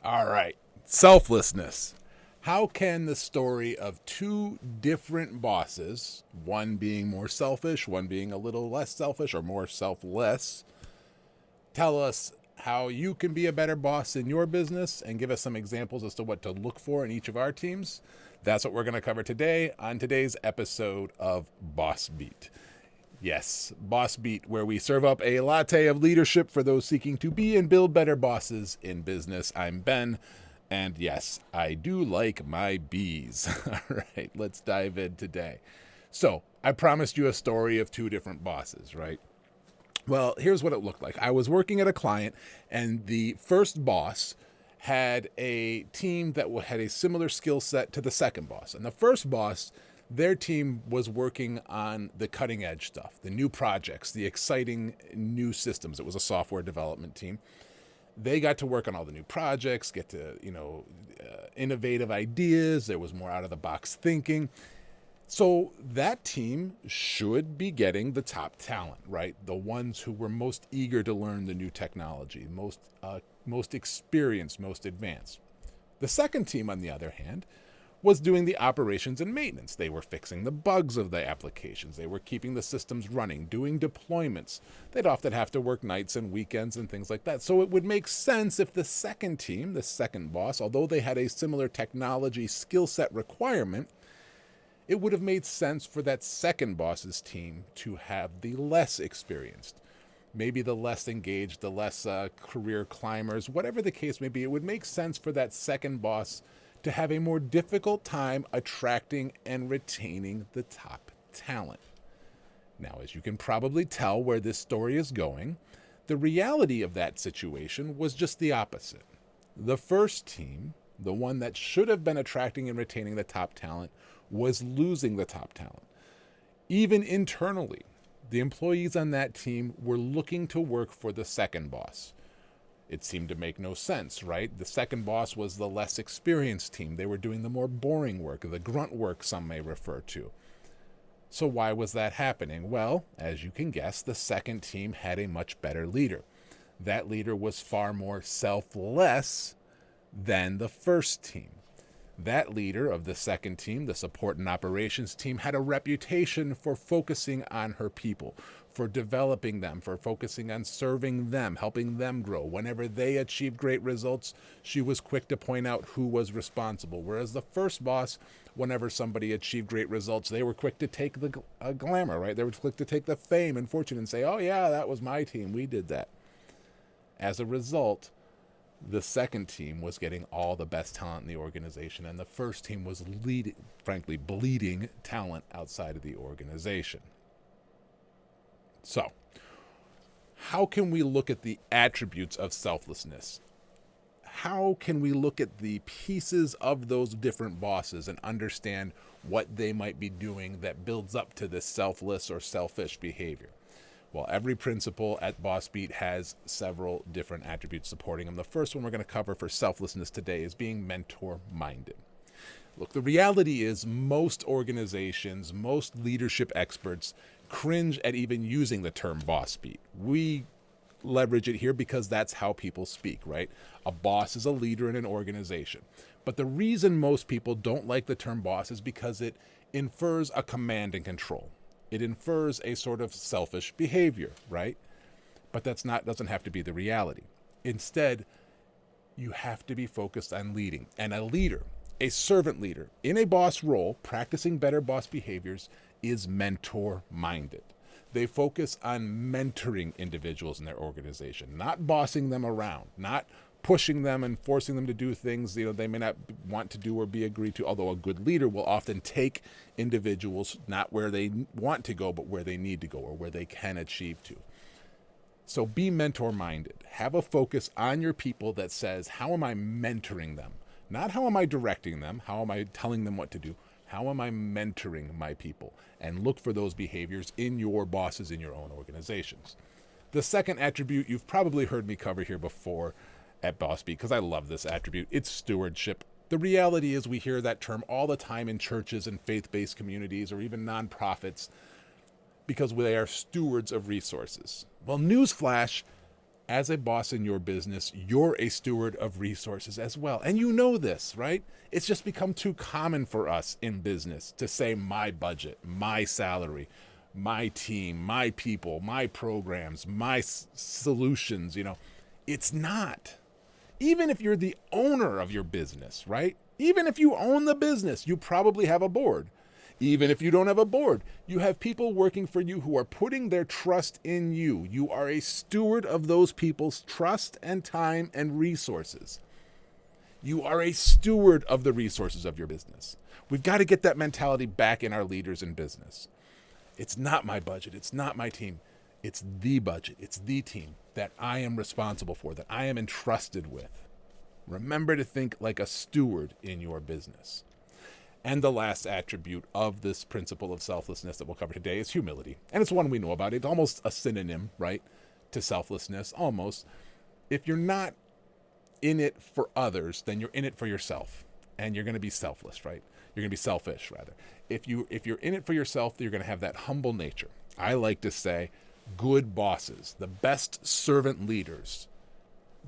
All right. Selflessness. How can the story of two different bosses, one being more selfish, one being a little less selfish or more selfless, tell us how you can be a better boss in your business and give us some examples as to what to look for in each of our teams? That's what we're going to cover today on today's episode of Boss Beat. Yes, Boss Beat, where we serve up a latte of leadership for those seeking to be and build better bosses in business. I'm Ben, and yes, I do like my bees. All right, let's dive in today. So, I promised you a story of two different bosses, right? Well, here's what it looked like. I was working at a client, and the first boss had a team that had a similar skill set to the second boss. And the first boss, their team was working on the cutting edge stuff, the new projects, the exciting new systems. It was a software development team. They got to work on all the new projects, get to, innovative ideas. There was more out of the box thinking. So that team should be getting the top talent, right? The ones who were most eager to learn the new technology, most experienced, most advanced. The second team, on the other hand, was doing the operations and maintenance. They were fixing the bugs of the applications. They were keeping the systems running, doing deployments. They'd often have to work nights and weekends and things like that. So it would make sense if the second team, the second boss, although they had a similar technology skill set requirement, it would have made sense for that second boss's team to have the less experienced, maybe the less engaged, the less career climbers, whatever the case may be. It would make sense for that second boss to have a more difficult time attracting and retaining the top talent. Now, as you can probably tell where this story is going, the reality of that situation was just the opposite. The first team, the one that should have been attracting and retaining the top talent, was losing the top talent. Even internally, the employees on that team were looking to work for the second boss. It seemed to make no sense, right? The second boss was the less experienced team. They were doing the more boring work, the grunt work some may refer to. So why was that happening? Well, as you can guess, the second team had a much better leader. That leader was far more selfless than the first team. That leader of the second team, the support and operations team, had a reputation for focusing on her people, for developing them, for focusing on serving them, helping them grow. Whenever they achieved great results, she was quick to point out who was responsible. Whereas the first boss, whenever somebody achieved great results, they were quick to take the glamour, right? They were quick to take the fame and fortune and say, oh yeah, that was my team, we did that. As a result, the second team was getting all the best talent in the organization, and the first team was bleeding talent outside of the organization. So, how can we look at the attributes of selflessness? How can we look at the pieces of those different bosses and understand what they might be doing that builds up to this selfless or selfish behavior? Well, every principle at Boss Beat has several different attributes supporting them. The first one we're going to cover for selflessness today is being mentor-minded. Look, the reality is most organizations, most leadership experts cringe at even using the term Boss Beat. We leverage it here because that's how people speak, right? A boss is a leader in an organization. But the reason most people don't like the term boss is because it infers a command and control. It infers a sort of selfish behavior, right? But doesn't have to be the reality. Instead, you have to be focused on leading. And a leader, a servant leader, in a boss role, practicing better boss behaviors, is mentor-minded. They focus on mentoring individuals in their organization, not bossing them around, not pushing them and forcing them to do things they may not want to do or be agreed to, although a good leader will often take individuals not where they want to go, but where they need to go or where they can achieve to. So be mentor-minded. Have a focus on your people that says, how am I mentoring them? Not how am I directing them? How am I telling them what to do? How am I mentoring my people? And look for those behaviors in your bosses in your own organizations. The second attribute you've probably heard me cover here before at Boss Beat, because I love this attribute, it's stewardship. The reality is we hear that term all the time in churches and faith-based communities or even nonprofits because they are stewards of resources. Well, newsflash, As a boss in your business, you're a steward of resources as well. And you know this, right? It's just become too common for us in business to say my budget, my salary, my team, my people, my programs, my solutions. It's not. Even if you're the owner of your business, right? Even if you own the business, you probably have a board. Even if you don't have a board, you have people working for you who are putting their trust in you. You are a steward of those people's trust and time and resources. You are a steward of the resources of your business. We've got to get that mentality back in our leaders in business. It's not my budget. It's not my team. It's the budget. It's the team that I am responsible for, that I am entrusted with. Remember to think like a steward in your business. And the last attribute of this principle of selflessness that we'll cover today is humility. And it's one we know about. It's almost a synonym, right, to selflessness, almost. If you're not in it for others, then you're in it for yourself. And you're going to be selfless, right? You're going to be selfish, rather. If you're in it for yourself, you're going to have that humble nature. I like to say good bosses, the best servant leaders,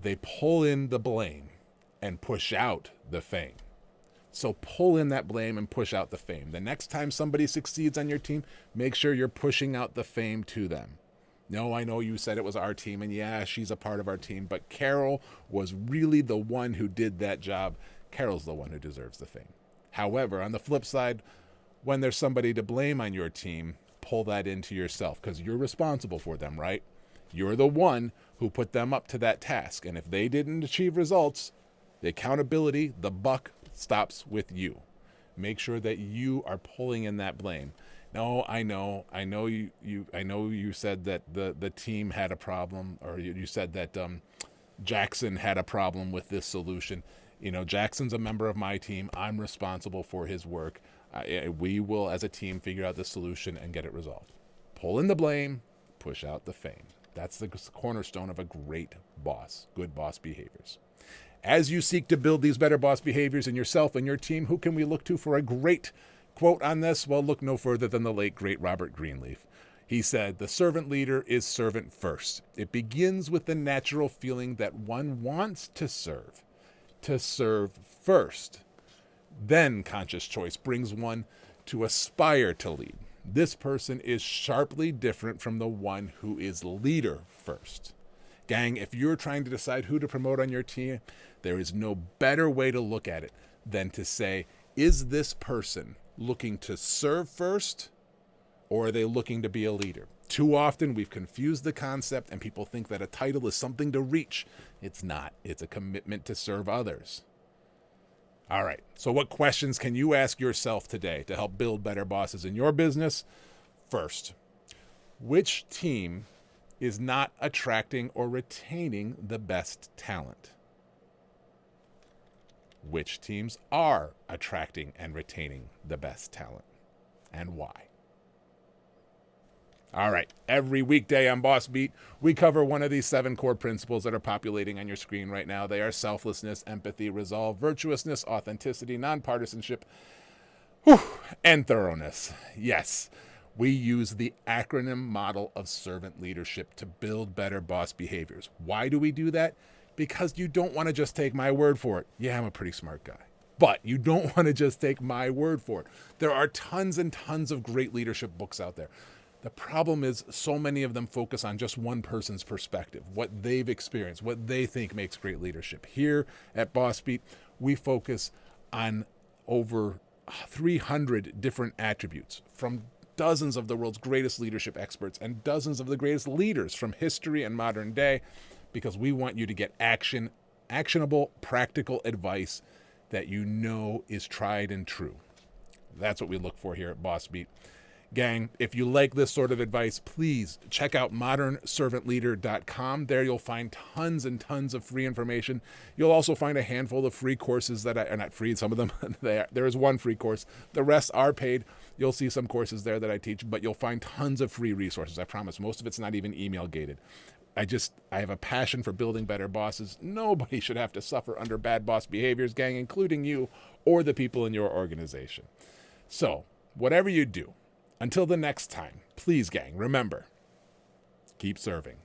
they pull in the blame and push out the fame. So pull in that blame and push out the fame. The next time somebody succeeds on your team, make sure you're pushing out the fame to them. No, I know you said it was our team, and yeah, she's a part of our team, but Carol was really the one who did that job. Carol's the one who deserves the fame. However, on the flip side, when there's somebody to blame on your team, pull that into yourself because you're responsible for them, right? You're the one who put them up to that task. And if they didn't achieve results, the accountability, the buck stops with you. Make sure that you are pulling in that blame. No, I know you said that the team had a problem, or you said that Jackson had a problem with this solution. Jackson's a member of my team. I'm responsible for his work. We will, as a team, figure out the solution and get it resolved. Pull in the blame, push out the fame. That's the cornerstone of a great boss, good boss behaviors. As you seek to build these better boss behaviors in yourself and your team, who can we look to for a great quote on this? Well, look no further than the late, great Robert Greenleaf. He said, "The servant leader is servant first. It begins with the natural feeling that one wants to serve first. Then conscious choice brings one to aspire to lead. This person is sharply different from the one who is leader first." Gang, if you're trying to decide who to promote on your team, there is no better way to look at it than to say, is this person looking to serve first, or are they looking to be a leader? Too often we've confused the concept and people think that a title is something to reach. It's not. It's a commitment to serve others. All right, so what questions can you ask yourself today to help build better bosses in your business? First, which team is not attracting or retaining the best talent? Which teams are attracting and retaining the best talent, and why? All right, every weekday on Boss Beat, we cover one of these 7 core principles that are populating on your screen right now. They are selflessness, empathy, resolve, virtuousness, authenticity, nonpartisanship, and thoroughness. Yes, we use the acronym model of servant leadership to build better boss behaviors. Why do we do that? Because you don't want to just take my word for it. Yeah, I'm a pretty smart guy. But you don't want to just take my word for it. There are tons and tons of great leadership books out there. The problem is so many of them focus on just one person's perspective, what they've experienced, what they think makes great leadership. Here at Boss Beat, we focus on over 300 different attributes from dozens of the world's greatest leadership experts and dozens of the greatest leaders from history and modern day, because we want you to get actionable, practical advice that you know is tried and true. That's what we look for here at Boss Beat. Gang, if you like this sort of advice, please check out modernservantleader.com. There you'll find tons and tons of free information. You'll also find a handful of free courses that are not free, some of them. There is one free course. The rest are paid. You'll see some courses there that I teach, but you'll find tons of free resources. I promise. Most of it's not even email gated. I have a passion for building better bosses. Nobody should have to suffer under bad boss behaviors, gang, including you or the people in your organization. So, whatever you do, until the next time, please, gang, remember, keep serving.